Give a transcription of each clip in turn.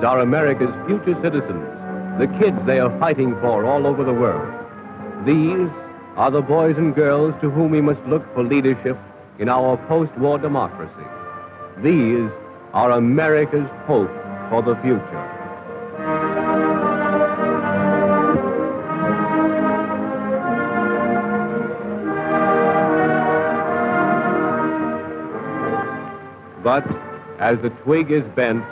are America's future citizens, the kids they are fighting for all over the world. These are the boys and girls to whom we must look for leadership in our post-war democracy. These are America's hope for the future. But as the twig is bent,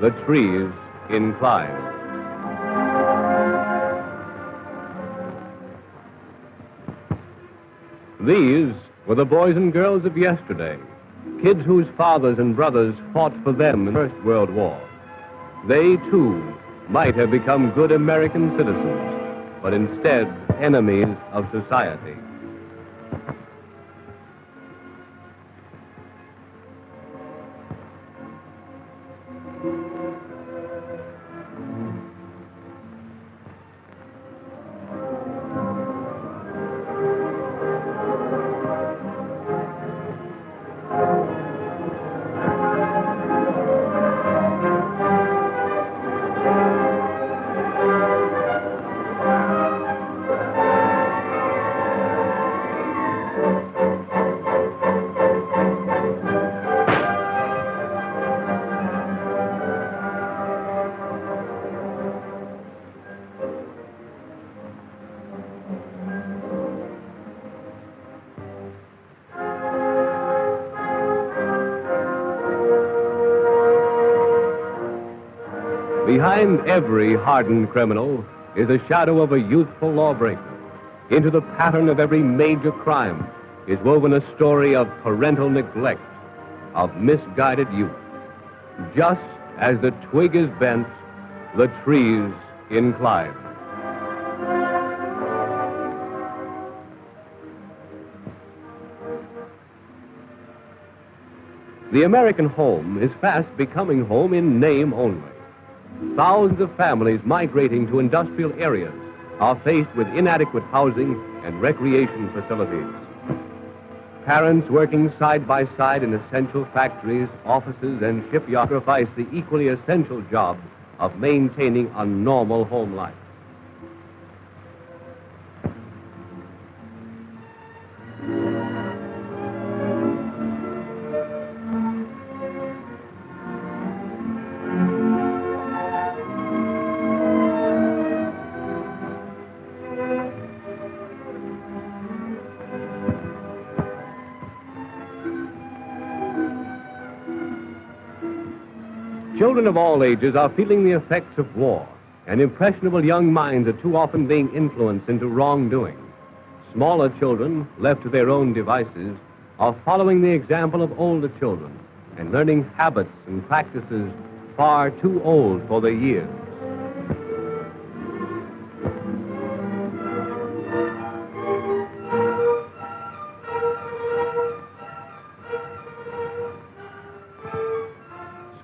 the trees incline. These were the boys and girls of yesterday, kids whose fathers and brothers fought for them in the First World War. They, too, might have become good American citizens, but instead enemies of society. Behind every hardened criminal is the shadow of a youthful lawbreaker. Into the pattern of every major crime is woven a story of parental neglect, of misguided youth. Just as the twig is bent, the trees incline. The American home is fast becoming home in name only. Thousands of families migrating to industrial areas are faced with inadequate housing and recreation facilities. Parents working side by side in essential factories, offices, and shipyards sacrifice the equally essential job of maintaining a normal home life. Children of all ages are feeling the effects of war, and impressionable young minds are too often being influenced into wrongdoing. Smaller children, left to their own devices, are following the example of older children and learning habits and practices far too old for their years.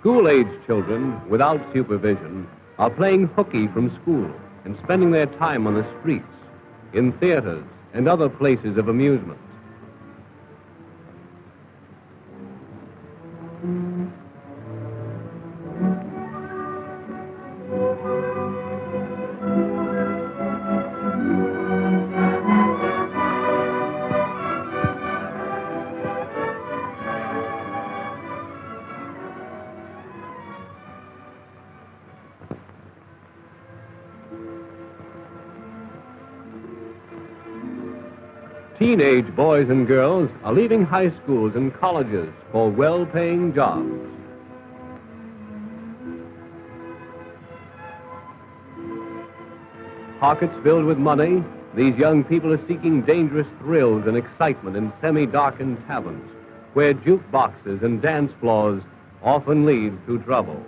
School-age children, without supervision, are playing hooky from school and spending their time on the streets, in theaters, and other places of amusement. Teenage boys and girls are leaving high schools and colleges for well-paying jobs. Pockets filled with money, these young people are seeking dangerous thrills and excitement in semi-darkened taverns, where jukeboxes and dance floors often lead to trouble.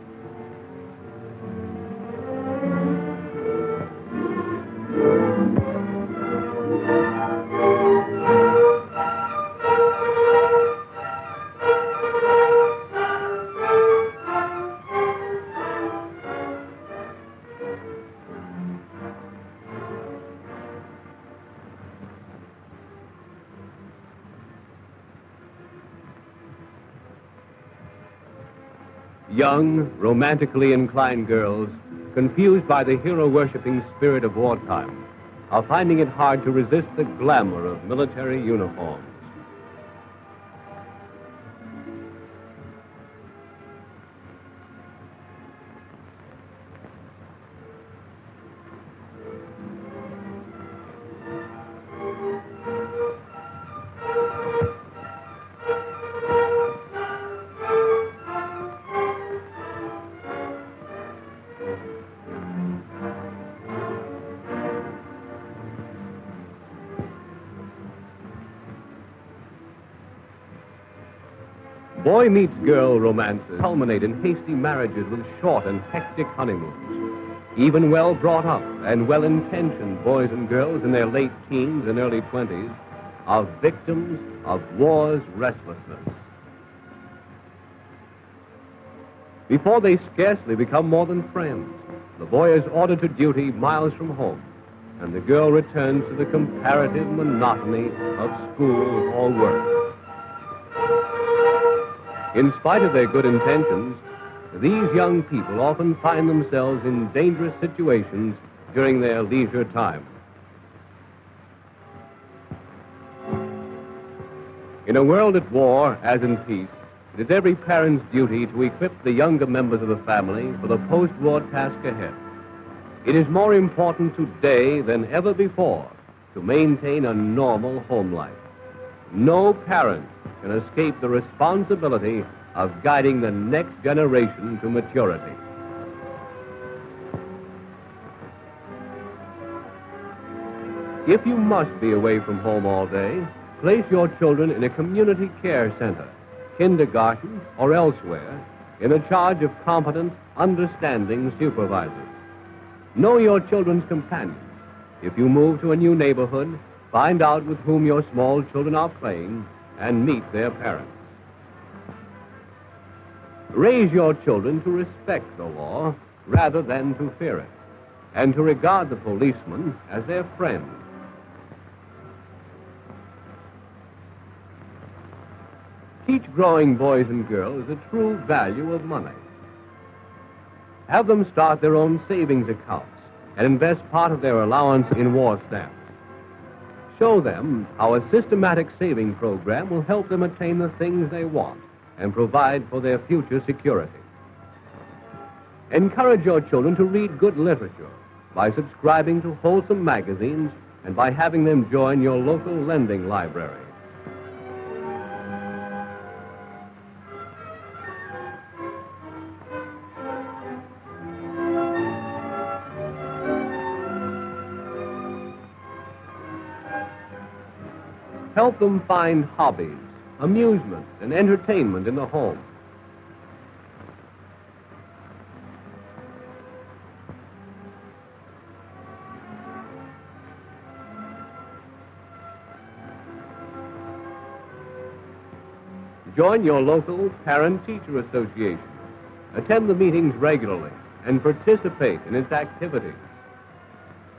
Young, romantically inclined girls, confused by the hero-worshipping spirit of wartime, are finding it hard to resist the glamour of military uniforms. Boy meets girl romances culminate in hasty marriages with short and hectic honeymoons. Even well brought up and well-intentioned boys and girls in their late teens and early 20s are victims of war's restlessness. Before they scarcely become more than friends, the boy is ordered to duty miles from home, and the girl returns to the comparative monotony of school or work. In spite of their good intentions, these young people often find themselves in dangerous situations during their leisure time. In a world at war, as in peace, it is every parent's duty to equip the younger members of the family for the post-war task ahead. It is more important today than ever before to maintain a normal home life. No parent can escape the responsibility of guiding the next generation to maturity. If you must be away from home all day, place your children in a community care center, kindergarten, or elsewhere, in the charge of competent, understanding supervisors. Know your children's companions. If you move to a new neighborhood, find out with whom your small children are playing and meet their parents. Raise your children to respect the law rather than to fear it, and to regard the policeman as their friend. Teach growing boys and girls the true value of money. Have them start their own savings accounts and invest part of their allowance in war stamps. Show them how a systematic saving program will help them attain the things they want and provide for their future security. Encourage your children to read good literature by subscribing to wholesome magazines and by having them join your local lending library. Help them find hobbies, amusement, and entertainment in the home. Join your local parent-teacher association. Attend the meetings regularly and participate in its activities.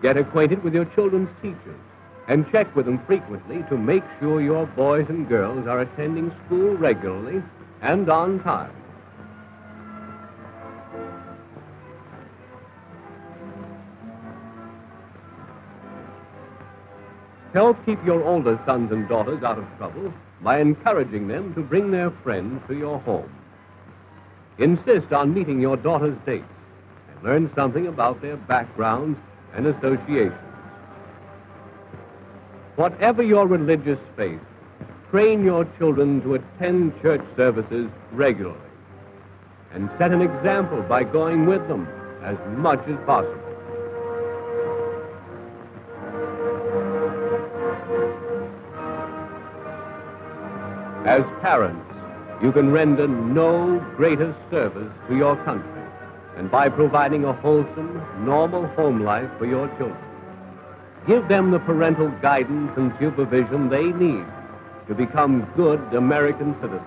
Get acquainted with your children's teachers and check with them frequently to make sure your boys and girls are attending school regularly and on time. Help keep your older sons and daughters out of trouble by encouraging them to bring their friends to your home. Insist on meeting your daughter's dates and learn something about their backgrounds and associations. Whatever your religious faith, train your children to attend church services regularly and set an example by going with them as much as possible. As parents, you can render no greater service to your country than by providing a wholesome, normal home life for your children. Give them the parental guidance and supervision they need to become good American citizens,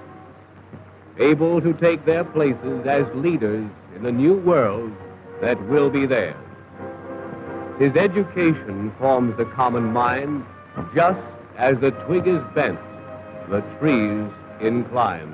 able to take their places as leaders in the new world that will be theirs. His education forms the common mind, just as the twig is bent, the trees incline.